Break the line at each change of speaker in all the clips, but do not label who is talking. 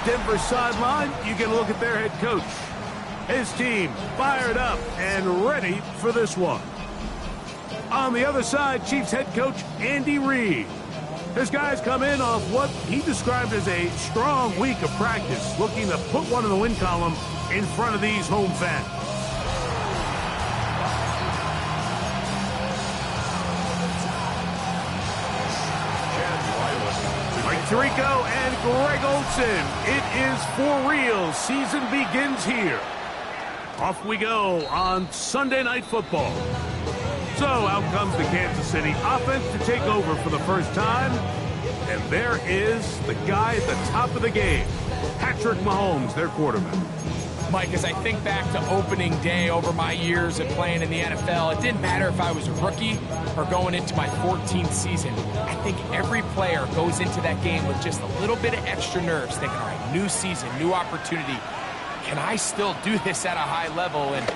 Denver sideline, you get a look at their head coach. His team fired up and ready for this one. On the other side, Chiefs head coach Andy Reid. His guys come in off what he described as a strong week of practice, looking to put one in the win column in front of these home fans. Mike Tirico and Greg Olsen. It is for real. Season begins here. Off we go on Sunday Night Football. So out comes the Kansas City offense to take over for the first time. And there is the guy at the top of the game, Patrick Mahomes, their quarterback.
Mike, as I think back to opening day over my years of playing in the NFL, it didn't matter if I was a rookie or going into my 14th season. I think every player goes into that game with just a little bit of extra nerves, thinking, all right, new season, new opportunity. Can I still do this at a high level? And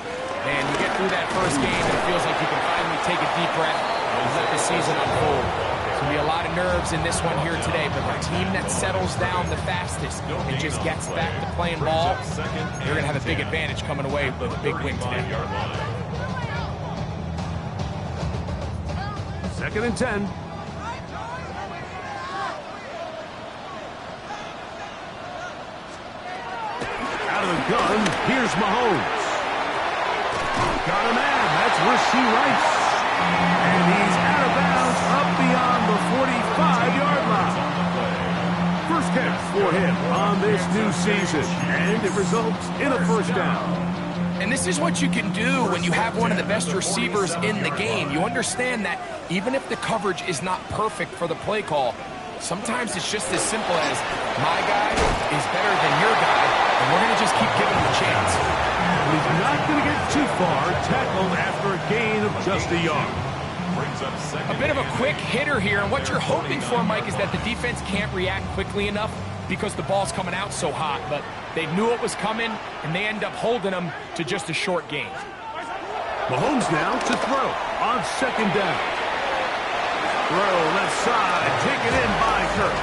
man, you get through that first game and it feels like you can finally take a deep breath and let the season unfold. There's going to be a lot of nerves in this one here today, but the team that settles down the fastest and just gets back to playing ball, they're going to have a big advantage coming away with a big win today.
2nd and 10. Out of the gun, here's Mahomes. Got a man, that's Rasheed Rice. And he's out of bounds up beyond the 45-yard line. First catch for him on this new season, and it results in a first down.
And this is what you can do when you have one of the best receivers in the game. You understand that even if the coverage is not perfect for the play call, sometimes it's just as simple as my guy is better than your guy, and we're going to just keep giving him a chance.
He's not going to get too far, tackled after a gain of just a yard.
A bit of a quick hitter here, and what you're hoping for, Mike, is that the defense can't react quickly enough because the ball's coming out so hot, but they knew it was coming, and they end up holding them to just a short gain.
Mahomes now to throw on 2nd down. Throw left side, taken in by Kirk.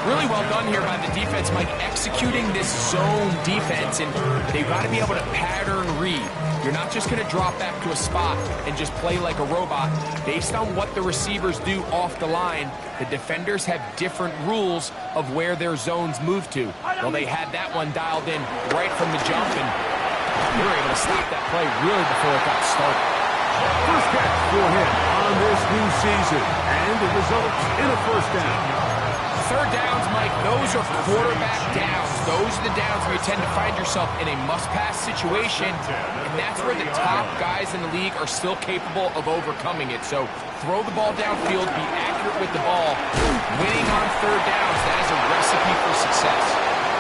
Really well done here by the defense, Mike, executing this zone defense, and they've got to be able to pattern read. You're not just going to drop back to a spot and just play like a robot. Based on what the receivers do off the line, the defenders have different rules of where their zones move to. Well, they had that one dialed in right from the jump, and they were able to stop that play really before it got started.
First catch for him on this new season, and it results in a first down.
3rd downs, Mike, those are quarterback downs. Those are the downs where you tend to find yourself in a must-pass situation, and that's where the top guys in the league are still capable of overcoming it. So throw the ball downfield, be accurate with the ball. Winning on 3rd downs, that is a recipe for success.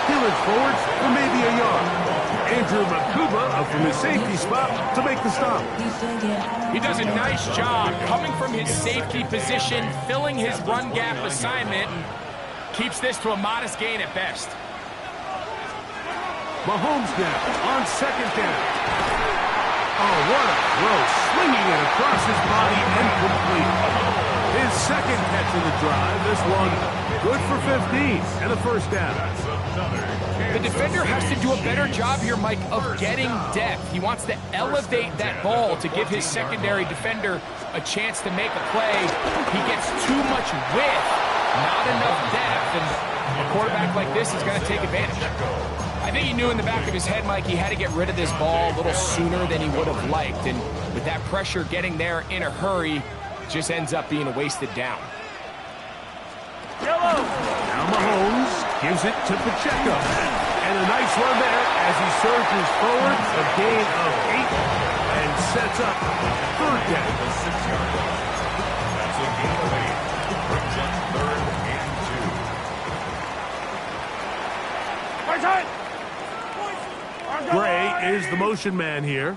Peel it forward for maybe a yard. Andrew Makuba up from his safety spot to make the stop.
He does a nice job coming from his safety position, filling his run gap assignment, and keeps this to a modest gain at best.
Mahomes now on 2nd down. Oh, what a throw. Swinging it across his body and complete. His 2nd catch of the drive. This one good for 15 and a first down.
The defender has to do a better job here, Mike, of getting depth. He wants to elevate that ball to give his secondary defender a chance to make a play. He gets too much width, not enough depth, and a quarterback like this is going to take advantage. I think he knew in the back of his head, Mike, he had to get rid of this ball a little sooner than he would have liked, and with that pressure getting there in a hurry, just ends up being a wasted down.
Now Mahomes gives it to Pacheco. And a nice run there as he surges forward, a gain of 8, and sets up 3rd down. That's a gain of 8. Brings up 3rd and 2. Gray is the motion man here.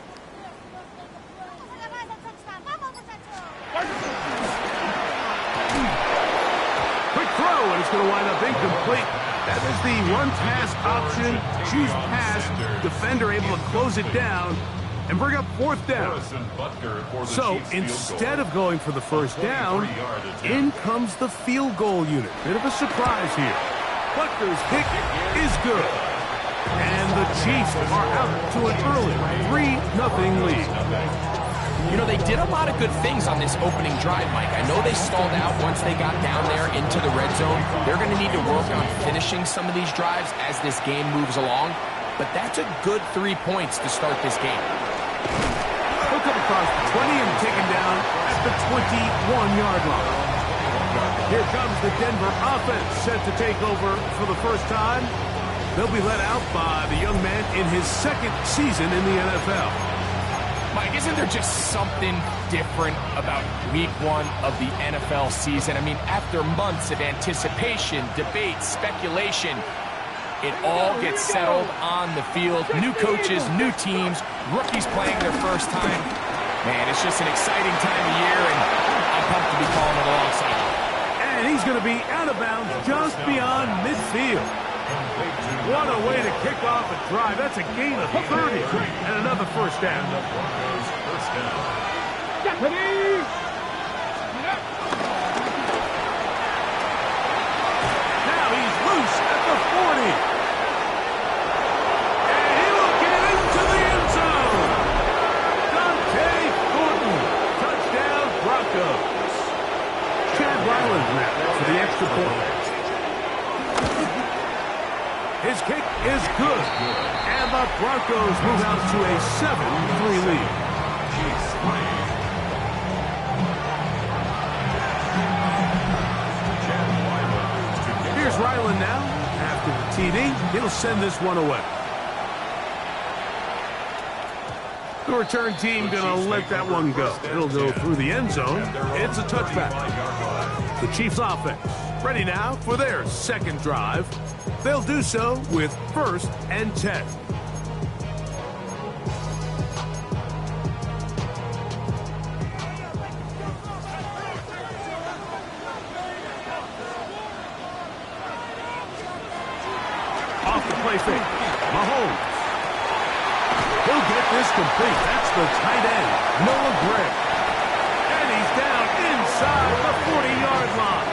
Quick throw, and it's going to wind up incomplete. That is the run-pass option. Choose pass. Defender able to close it down and bring up 4th down. So instead of going for the first down, in comes the field goal unit. Bit of a surprise here. Butker's kick is good. And the Chiefs are out to an early 3-0 lead.
You know, they did a lot of good things on this opening drive, Mike. I know they stalled out once they got down there into the red zone. They're going to need to work on finishing some of these drives as this game moves along. But that's a good 3 points to start this game.
He'll come across 20 and taken down at the 21-yard line. Here comes the Denver offense set to take over for the first time. They'll be led out by the young man in his second season in the NFL.
Mike, isn't there just something different about week 1 of the NFL season? I mean, after months of anticipation, debate, speculation, it all gets settled on the field. New coaches, new teams, rookies playing their first time. Man, it's just an exciting time of year, and I'm pumped to be calling it alongside you.
And he's going to be out of bounds just beyond midfield. What a way to kick off a drive. That's a gain of 30 and another first down. Now he's loose at the 40. And he will get into the end zone. Dante Gordon. Touchdown Broncos. Chad Ryland now for the extra point. His kick is good, and the Broncos move out to a 7-3 lead. Here's Ryland now. After the TD, he'll send this one away. The return team going to let that one go. It'll go through the end zone. It's a touchback. The Chiefs offense ready now for their second drive. They'll do so with 1st and 10. Off the play fake. Mahomes. He'll get this complete. That's the tight end, Noah Gray. And he's down inside the 40-yard line.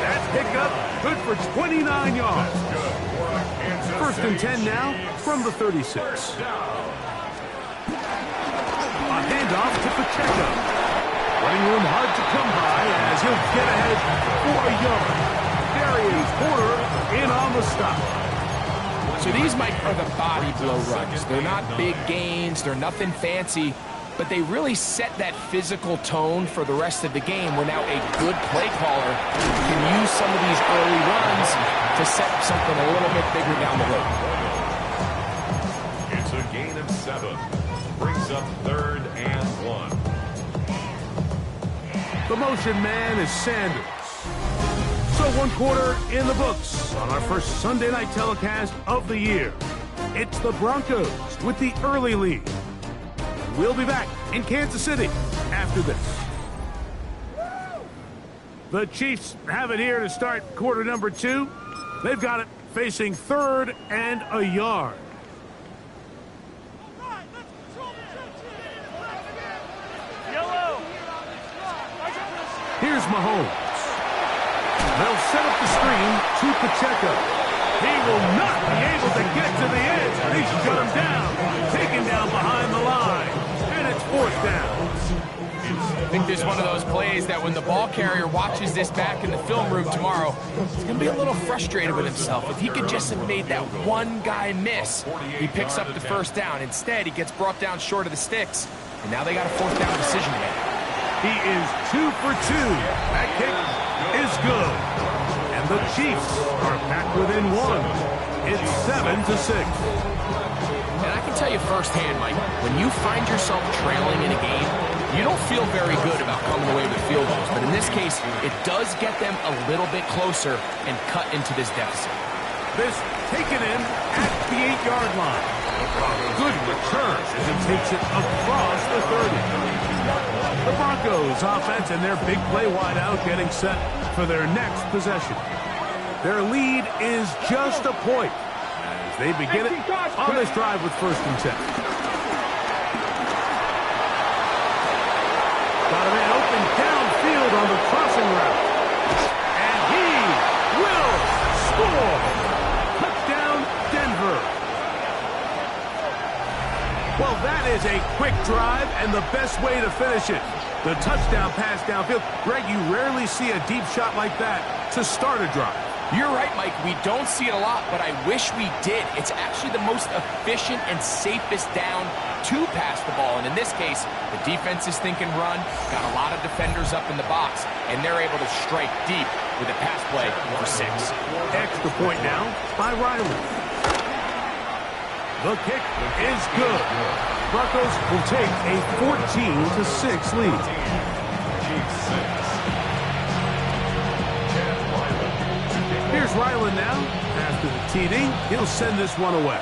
That pickup good for 29 yards. 1st and 10 now from the 36. A handoff to Pacheco. Running room hard to come by as he'll get ahead for a yard. Darian Porter in on the stop.
So these, Mike, are the body blow runs. They're not big gains. They're nothing fancy. But they really set that physical tone for the rest of the game where now a good play caller can use some of these early runs to set something a little bit bigger down the road.
It's a gain of 7. Brings up 3rd and 1.
The motion man is Sanders. So 1 quarter in the books on our first Sunday night telecast of the year. It's the Broncos with the early lead. We'll be back in Kansas City after this. The Chiefs have it here to start quarter number 2. They've got it facing 3rd and a yard. Here's Mahomes. They'll set up the screen to Pacheco. He will not be able to get to the edge. He's shut him down. Taken down behind the line. And it's 4th down.
I think this is one of those plays that when the ball carrier watches this back in the film room tomorrow, he's going to be a little frustrated with himself. If he could just have made that one guy miss, he picks up the 1st down. Instead, he gets brought down short of the sticks. And now they got a 4th down decision to make.
He is 2 for 2. That kick is good. And the Chiefs are back within 1. It's 7-6.
And I can tell you firsthand, Mike, when you find yourself trailing in a game, you don't feel very good about coming away with field goals. But in this case, it does get them a little bit closer and cut into this deficit.
This taken in at the 8-yard line. A good return as he takes it across the 30. The Broncos offense and their big play wideout getting set for their next possession. Their lead is just a point as they begin it on this drive with 1st and 10. Got a man open downfield on the crossing route. And he will is a quick drive and the best way to finish it. The touchdown pass downfield. Greg, you rarely see a deep shot like that to start a drive.
You're right, Mike. We don't see it a lot, but I wish we did. It's actually the most efficient and safest down to pass the ball. And in this case, the defense is thinking run, got a lot of defenders up in the box, and they're able to strike deep with a pass play for 6.
Extra point now by Riley. The kick is good. Broncos will take a 14-6 lead. Here's Ryland now. After the TD, he'll send this one away.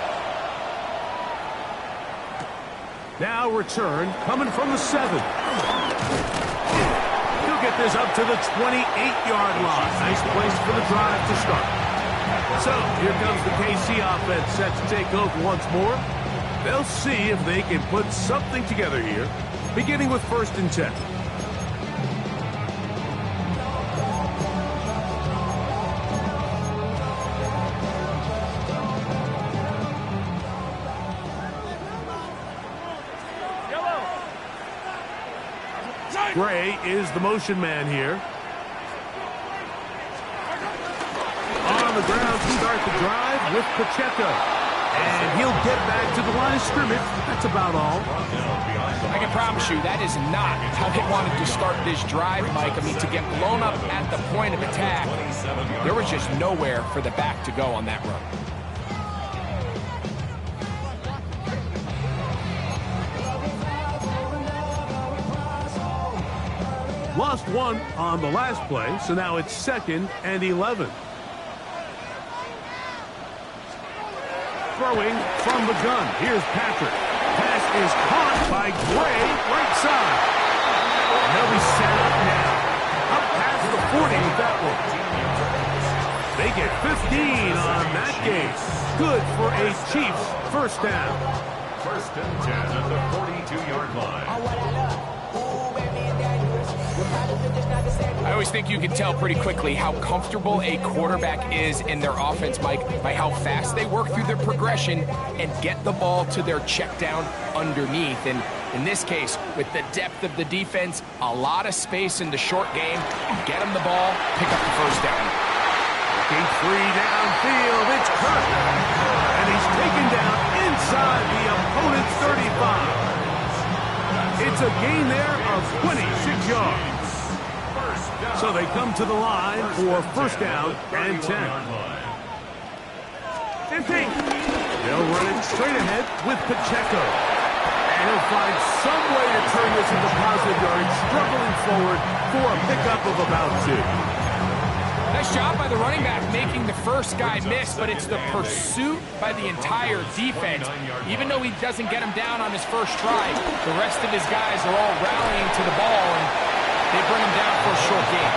Now return coming from the 7. He'll get this up to the 28-yard line. Nice place for the drive to start. So here comes the KC offense set to take over once more. They'll see if they can put something together here, beginning with 1st and 10. Gray is the motion man here. On the ground to start the drive with Pacheco. And he'll get back to the line of scrimmage. That's about all.
I can promise you that is not how they wanted to start this drive, Mike. I mean, to get blown up at the point of attack, there was just nowhere for the back to go on that run.
Lost one on the last play, so now it's 2nd and 11. Throwing from the gun. Here's Patrick. Pass is caught by Gray, right side. And they'll be set up now. Up past the 40 with that one. They get 15 on that game. Good for a Chiefs first down.
1st and 10 at the 42-yard line.
I always think you can tell pretty quickly how comfortable a quarterback is in their offense, Mike, by how fast they work through their progression and get the ball to their check down underneath. And in this case, with the depth of the defense, a lot of space in the short game, get them the ball, pick up the first down.
Looking free downfield, it's Kirk. And he's taken down inside the opponent's 35. It's a gain there of 26 yards. So they come to the line for 1st down and 10. 15. They'll run it straight ahead with Pacheco. And he'll find some way to turn this into positive yards, struggling forward for a pickup of about 2.
Nice job by the running back making the first guy miss, but it's the pursuit by the entire defense. Even though he doesn't get him down on his first try, the rest of his guys are all rallying to the ball, and they bring him down for a short gain.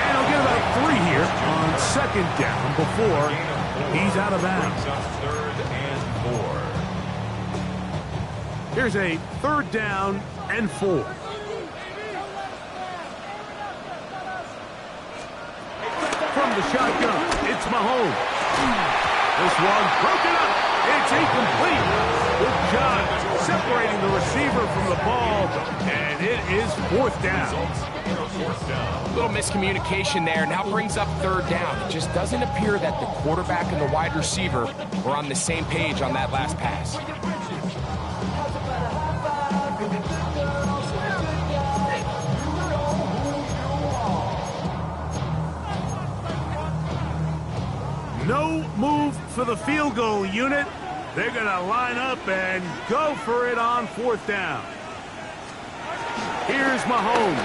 And he'll get about 3 here on 2nd down before he's out of bounds.
3rd and 4.
Here's a 3rd down and 4. From the shotgun, it's Mahomes. This one broken up. It's incomplete. Good job separating the receiver from the ball, and it is 4th down.
A little miscommunication there. Now brings up 3rd down. It just doesn't appear that the quarterback and the wide receiver were on the same page on that last pass.
No move for the field goal unit. They're going to line up and go for it on 4th down. Here's Mahomes.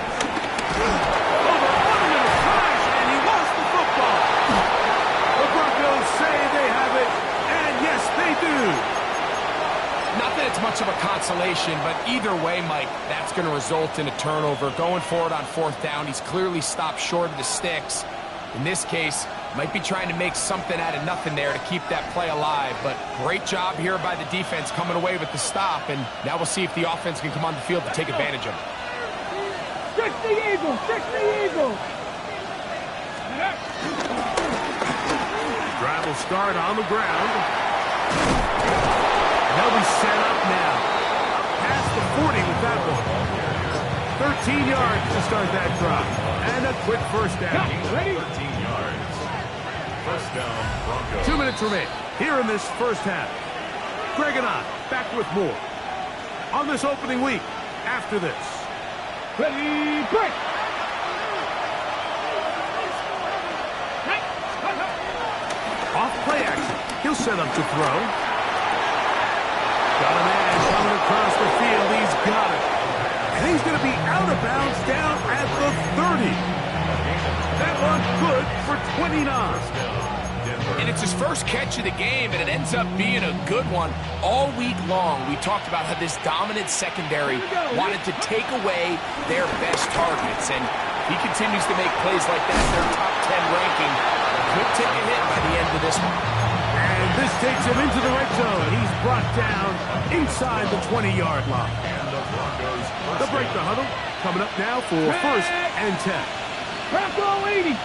Over 1 minute flash, and he lost the football. The Broncos say they have it, and yes, they do.
Not that it's much of a consolation, but either way, Mike, that's going to result in a turnover. Going forward on 4th down, he's clearly stopped short of the sticks. In this case, might be trying to make something out of nothing there to keep that play alive, but great job here by the defense coming away with the stop, and now we'll see if the offense can come on the field to take advantage of it.
Stick the Eagle! Stick the Eagle!
Drive will start on the ground. They'll be set up now. A pass 40 with that one. 13 yards to start that drive. And a quick first down.
Ready? 13 yards. First down, Broncos.
2 minutes remain here in this first half. Greg and I back with more on this opening week after this.
Ready, break.
Off play action. He'll set up to throw. Got a man coming across the field. He's got it. And he's going to be out of bounds down at the 30. That one good for 29.
And it's his first catch of the game, and it ends up being a good one. All week long, we talked about how this dominant secondary wanted to take away their best targets, and he continues to make plays like that. Their top 10 ranking could take a hit by the end of this one.
And this takes him into the red zone. He's brought down inside the 20-yard line.
And the Broncos.
The break the huddle coming up now for first and 10.
Bronco 80.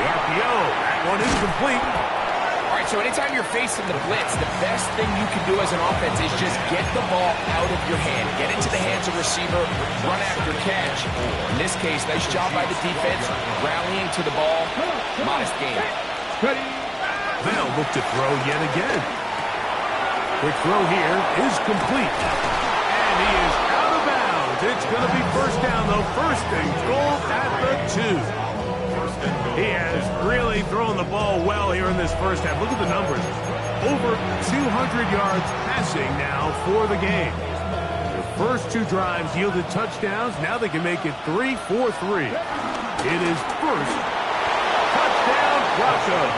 RPO, that one is complete.
All right, so anytime you're facing the blitz, the best thing you can do as an offense is just get the ball out of your hand. Get into the hands of receiver, run after catch. In this case, nice job by the defense, rallying to the ball. Modest game.
They'll look to throw yet again. Quick throw here is complete. And he is out of bounds. It's going to be first down, though. First and goal at the 2. He has really thrown the ball well here in this first half. Look at the numbers. Over 200 yards passing now for the game. The first 2 drives yielded touchdowns. Now they can make it 3-4-3. It is first touchdown Broncos.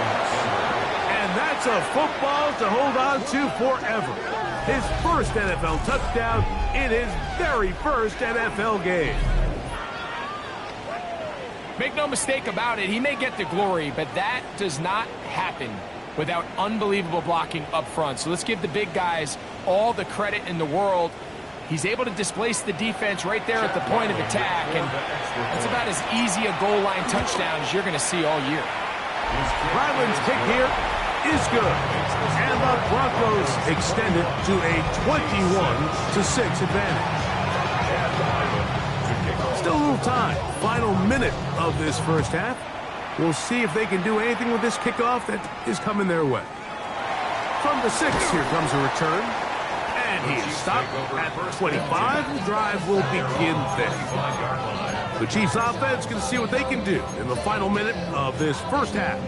And that's a football to hold on to forever. His first NFL touchdown in his very first NFL game.
Make no mistake about it, he may get the glory, but that does not happen without unbelievable blocking up front. So let's give the big guys all the credit in the world. He's able to displace the defense right there at the point of attack, and it's about as easy a goal line touchdown as you're going to see all year.
Ryland's kick here is good, and the Broncos extend it to a 21-6 advantage. Still a little time. Final minute of this first half. We'll see if they can do anything with this kickoff that is coming their way. From the 6, here comes a return. And he is stopped at 25. The drive will begin there. The Chiefs offense can see what they can do in the final minute of this first half.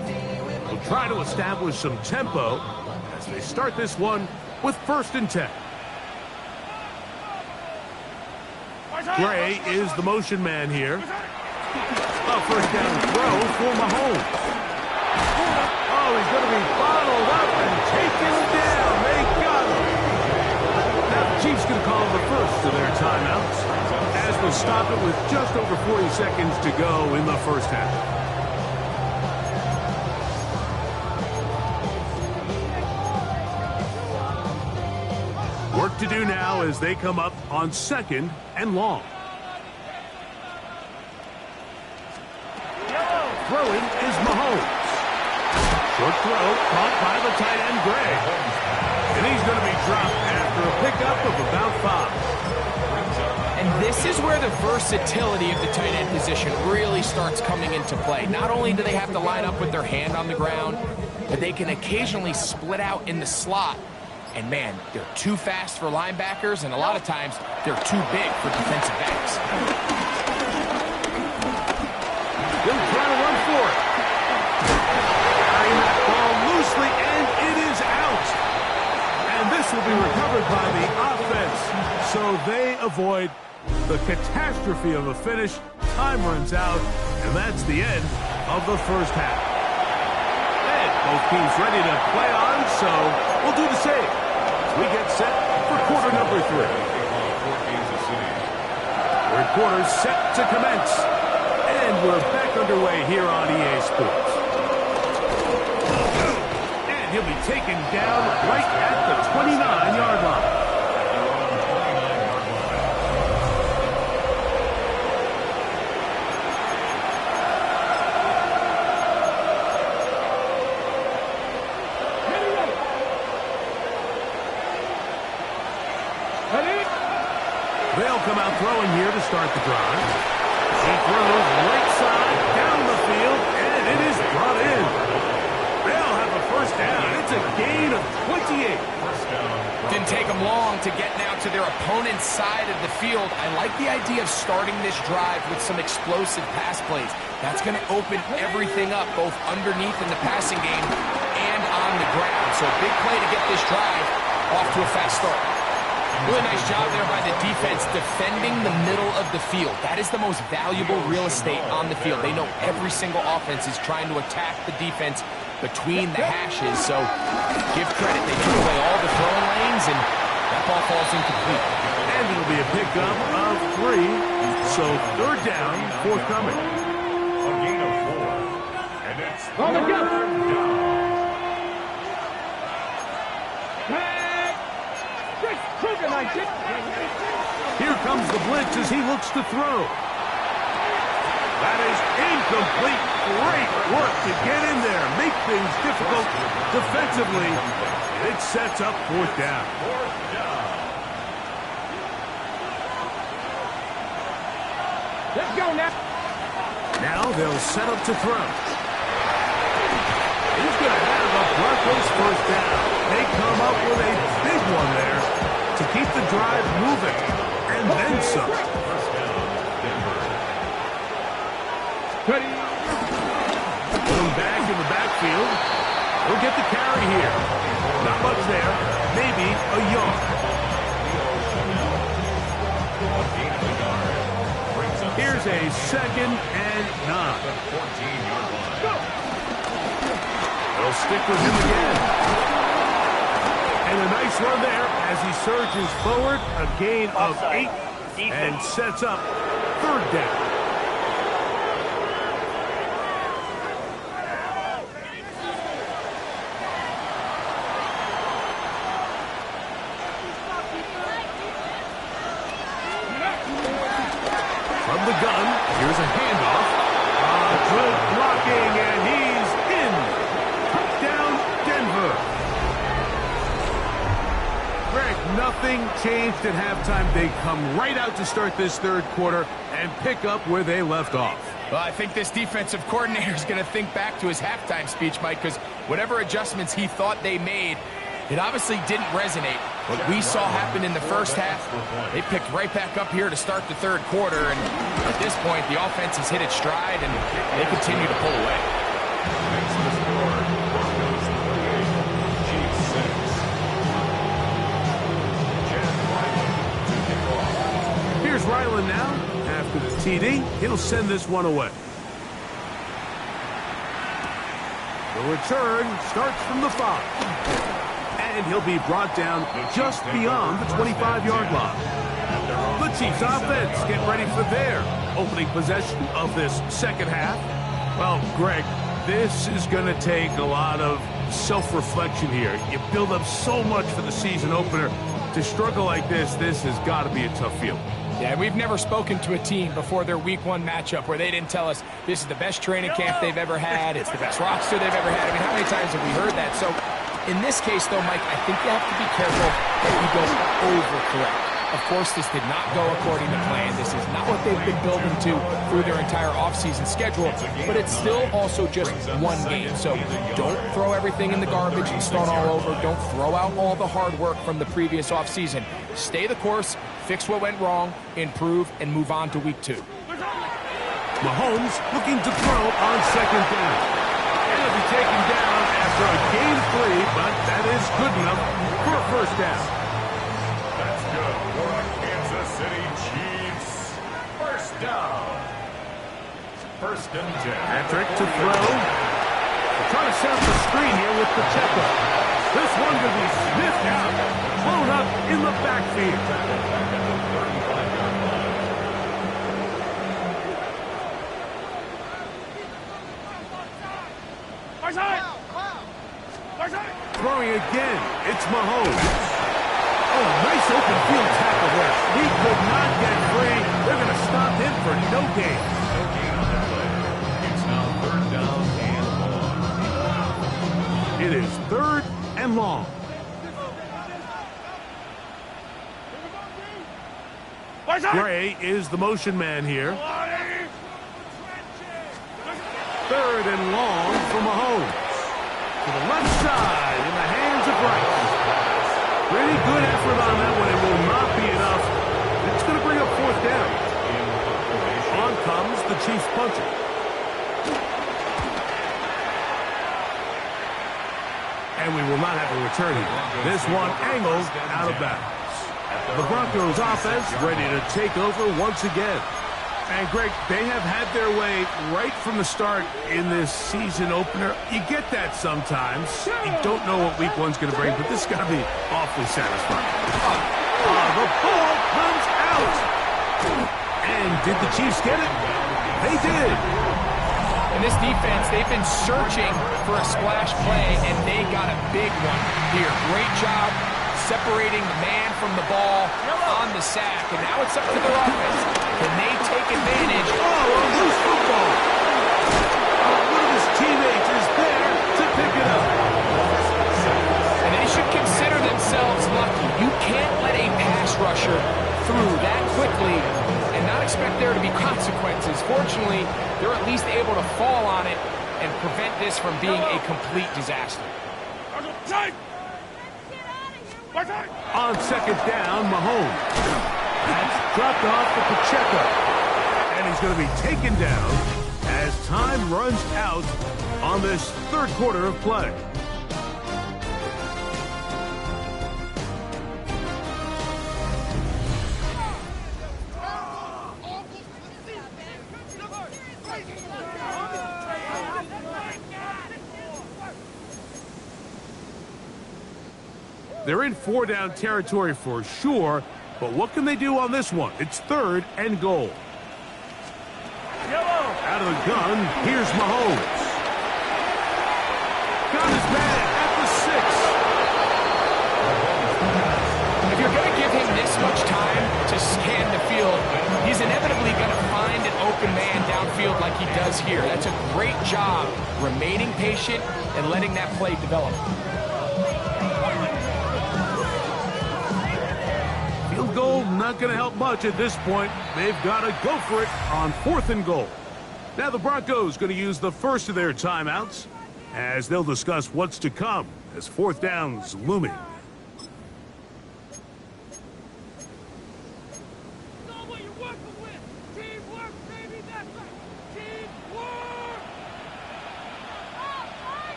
They'll try to establish some tempo as they start this one with first and 10. Gray is the motion man here. A first down throw for Mahomes. Oh, he's going to be bottled up and taken down. They got him. Now the Chiefs going to call the first of their timeouts as we'll stop it with just over 40 seconds to go in the first half. Work to do now as they come up on second and long. Throwing is Mahomes. Short throw caught by the tight end Gray. And he's going to be dropped after a pickup of about 5.
And this is where the versatility of the tight end position really starts coming into play. Not only do they have to line up with their hand on the ground, but they can occasionally split out in the slot. And man, they're too fast for linebackers, and a lot of times they're too big for defensive backs.
They'll try to run for it. Carrying that ball loosely, and it is out. And this will be recovered by the offense. So they avoid the catastrophe of a finish. Time runs out, and that's the end of the first half. And both teams ready to play on, so we'll do the same. We get set for quarter number 3. Third quarter set to commence. And we're back underway here on EA Sports. And he'll be taken down right at the 29-yard line. throwing here to start the drive. He throws right side down the field, and it is brought in. They'll have a first down. It's a gain of 28.
Didn't take them long to get now to their opponent's side of the field. I like the idea of starting this drive with some explosive pass plays. That's going to open everything up, both underneath in the passing game and on the ground. So big play to get this drive off to a fast start. Really nice job there by the defense defending the middle of the field. That is the most valuable real estate on the field. They know every single offense is trying to attack the defense between the hashes. So give credit. They took away all the throwing lanes, and that ball falls incomplete.
And it'll be a pickup of 3. So third down, forthcoming.
A gain of 4. And it's
On the go.
Here comes the blitz as he looks to throw. That is incomplete. Great work to get in there, make things difficult defensively. It sets up fourth down.
Let's go now.
Now they'll set up to throw. He's going to have a Broncos first down. They come up with a big one there to keep the drive moving, and then some.
First down, Denver.
Ready.
Put him back in the backfield. He'll get the carry here. Not much there. Maybe a yard. Here's a 2nd and 9.
14-yard line.
They'll stick with him again. And a nice run there as he surges forward. A gain of 8 and sets up third down. From the gun, here's a handoff. Good blocking, and he's in. Touchdown, Denver. Greg, nothing changed at halftime. They come right out to start this third quarter and pick up where they left off.
Well, I think this defensive coordinator is going to think back to his halftime speech, Mike, because whatever adjustments he thought they made, it obviously didn't resonate. What we saw happen in the first half, they picked right back up here to start the third quarter, and at this point, the offense has hit its stride, and they continue to pull away.
Next to score, Broncos 38, Chiefs 6. Chad Ryland to kick off.
Here's Ryland now. After the TD, he'll send this one away. The return starts from the 5. And he'll be brought down just beyond the 25-yard line. The Chiefs offense get ready for their opening possession of this second half. Well, Greg, this is going to take a lot of self-reflection here. You build up so much for the season opener. To struggle like this has got to be a tough feeling.
Yeah, we've never spoken to a team before their week 1 matchup where they didn't tell us this is the best training camp they've ever had, it's the best roster they've ever had. I mean, how many times have we heard that? So in this case, though, Mike, I think you have to be careful that you don't overcorrect. Of course, this did not go according to plan. This is not what they've been building to through their entire offseason schedule, but it's still also just one game. So don't throw everything in the garbage and start all over. Don't throw out all the hard work from the previous offseason. Stay the course, fix what went wrong, improve, and move on to week 2.
Mahomes looking to throw on second down. And he'll be taken down after a gain 3, but that is good enough for a first down.
That's good for the Kansas City Chiefs. First down. First and 10.
Patrick to throw. They're trying to set up the screen here with the checkup. This one going to be sniffed out, blown up in the backfield. Throwing again, it's Mahomes. Oh, nice open field tackle there. He could not get free. They're going to stop him for no gain.
No gain on the play. It's now third down and long.
It is third and long. Gray is the motion man here. Third and long for Mahomes. To the left side in the hands of Rice. Pretty good effort on that one. It will not be enough. It's going to bring up fourth down. On comes the Chiefs punter. And we will not have a return here. This one angled out of bounds. The Broncos offense ready to take over once again. And, Greg, they have had their way right from the start in this season opener. You get that sometimes. You don't know what week one's going to bring, but this has got to be awfully satisfying. The ball comes out. And did the Chiefs get it? They did.
And this defense, they've been searching for a splash play, and they got a big one here. Great job separating the man from the ball on the sack. And now it's up to their offense. Can they take advantage?
Oh, a loose football. One of his teammates is there to pick it up.
And they should consider themselves lucky. You can't let a pass rusher through that quickly and not expect there to be consequences. Fortunately, they're at least able to fall on it and prevent this from being a complete disaster.
On second down, Mahomes. That's dropped off to Pacheco. And he's going to be taken down as time runs out on this third quarter of play. They're in four-down territory for sure, but what can they do on this one? It's third and goal. Out of the gun, here's Mahomes. Got his man at the 6.
If you're going to give him this much time to scan the field, he's inevitably going to find an open man downfield like he does here. That's a great job remaining patient and letting that play develop.
Field goal not going to help much at this point. They've got to go for it on fourth and goal. Now the Broncos going to use the first of their timeouts as they'll discuss what's to come as fourth down's looming.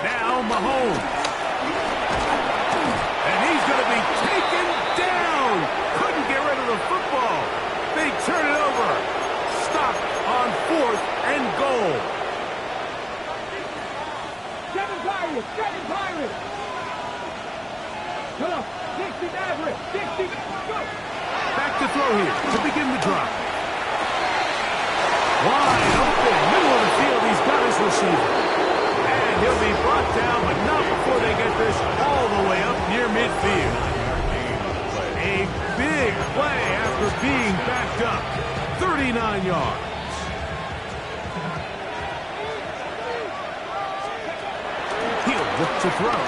Now Mahomes. And he's going to be taken down. Couldn't get rid of the football. They turn it over. Stop on fourth and goal.
Seven Pirates. Come on, 60 average, 60, go.
Back to throw here to begin the drive. Wide open, middle of the field. He's got his receiver. And he'll be brought down, but not before they get this all the way up near midfield. A big play after being backed up. 39 yards. He'll look to throw.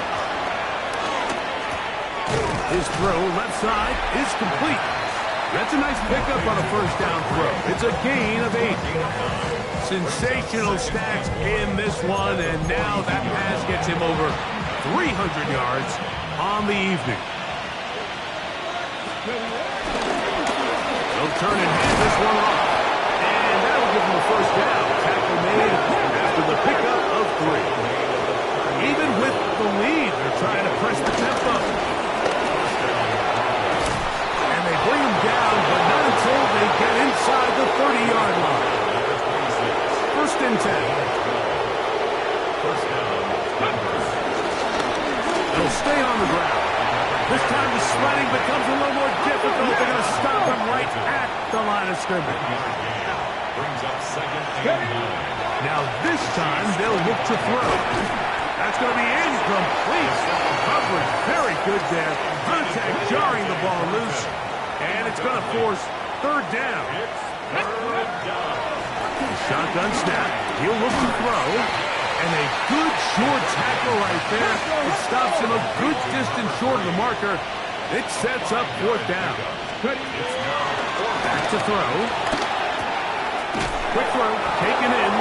His throw left side is complete. That's a nice pickup on a first down throw. It's a gain of 8. Sensational stats in this one, and now that pass gets him over 300 yards on the evening. They'll turn and hand this one off. And that'll give him a first down. Tackle made after the pickup of 3. Even with the lead, they're trying to press the tempo. And they bring him down, but not until they get inside the 30-yard line. First and 10. They'll stay on the ground. This time the sledding becomes a little more difficult. They're going to stop him right at the line of scrimmage. Now this time they'll look to throw. That's going to be incomplete. Coverage very good there. Contact jarring the ball loose. And it's going to force third down. Shotgun snap. He'll look to throw. And a good short tackle right there. It stops him a good distance short of the marker. It sets up fourth down. Back to throw. Quick throw, taken in.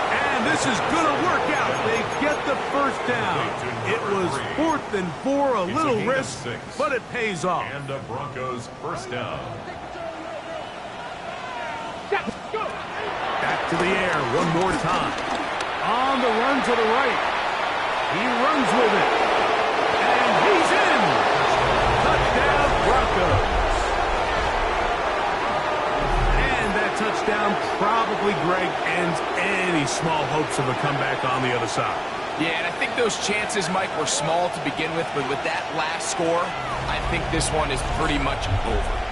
And this is going to work out. They get the first down. It was 4th and 4, a little risk, but it pays off.
And the Broncos first down.
Back to the air one more time. On the run to the right. He runs with it. And he's in. Touchdown, Broncos. And that touchdown probably, Greg, ends any small hopes of a comeback on the other side.
Yeah, and I think those chances, Mike, were small to begin with, but with that last score, I think this one is pretty much over.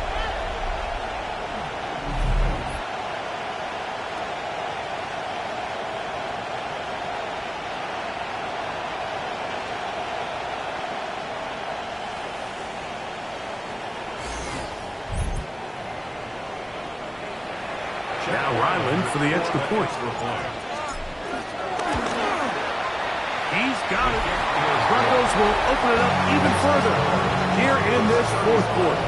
Now Ryland for the extra point. He's got it. Broncos will open it up even further here in this fourth quarter.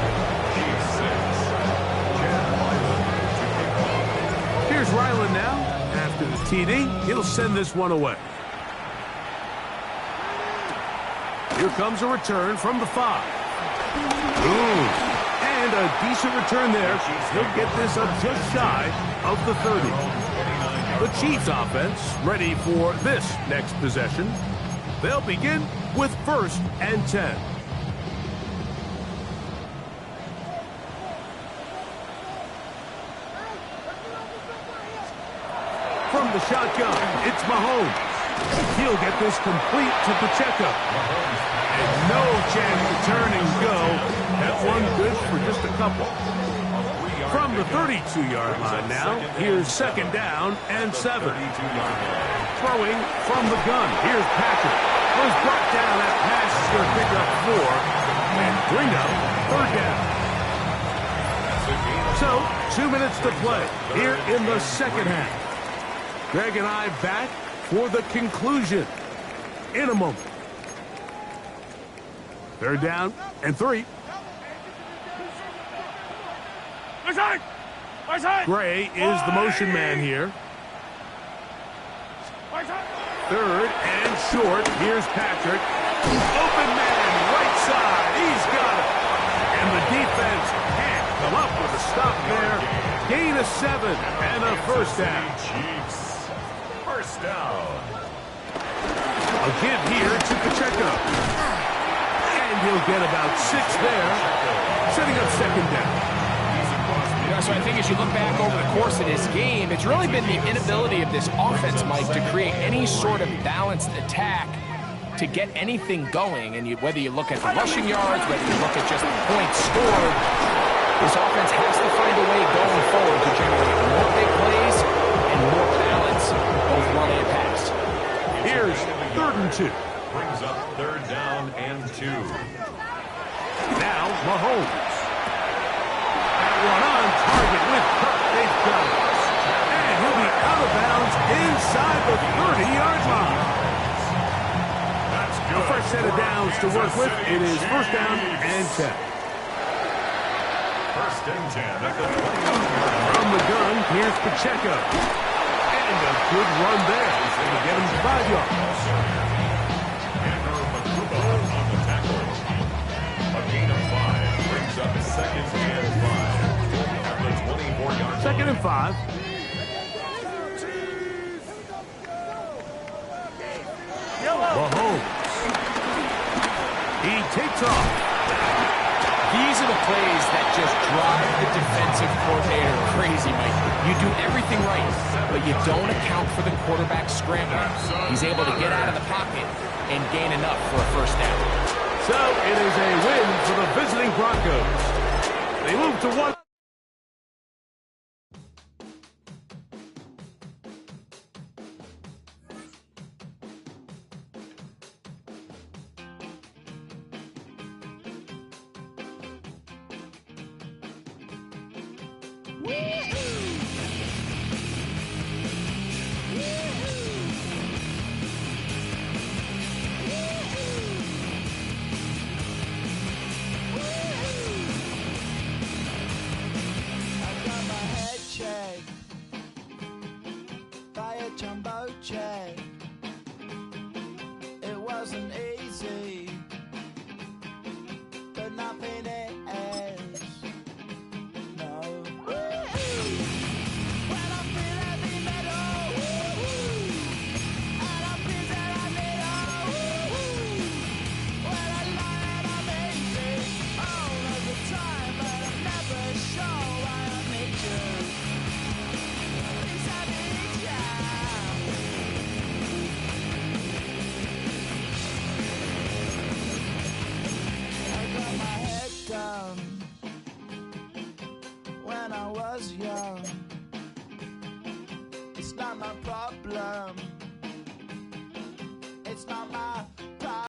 Here's Ryland now. After the TD, he'll send this one away. Here comes a return from the 5. Ooh. And a decent return there. He'll get this up just shy of the 30. The Chiefs offense ready for this next possession. They'll begin with 1st and 10. From the shotgun, it's Mahomes. He'll get this complete to Pacheco. And no chance to turn and go. That one good for just a couple. From the 32-yard line now, here's 2nd down and 7. Throwing from the gun, here's Patrick. Was brought down, that pass is going to pick up 4 and bring up 3rd down. So, 2 minutes to play here in the second half. Greg and I back for the conclusion in a moment. 3rd down and 3. Gray is the motion man here. 3rd and short. Here's Patrick. Open man, right side. He's got it. And the defense can't come up with a stop there. Gain of 7 and a first down.
Chiefs. First down.
A give here to Pacheco. And he'll get about 6 there. Setting up 2nd down.
So I think as you look back over the course of this game, it's really been the inability of this offense, Mike, to create any sort of balanced attack to get anything going. And whether you look at the rushing yards, whether you look at just the points scored, this offense has to find a way going forward to generate more big plays and more balance, both run and pass.
Here's 3rd and 2.
Brings up 3rd down and 2.
Now Mahomes. One on target with Kirk. They've got it. And he'll be out of bounds inside the 30-yard line.
That's good.
A fresh set of downs to work with. It is 1st down and 10.
1st and 10 at the 20-yard line.
From the gun, here's Pacheco. And a good run there. He's going to get him 5 yards.
Andrew Makuba on the tackle. A gain of 5 brings up 2nd and 5.
2nd and 5. Mahomes. He takes off.
These are the plays that just drive the defensive coordinator crazy, Mike. You do everything right, but you don't account for the quarterback scrambling. He's able to get out of the pocket and gain enough for a first down.
So it is a win for the visiting Broncos. They move to 1.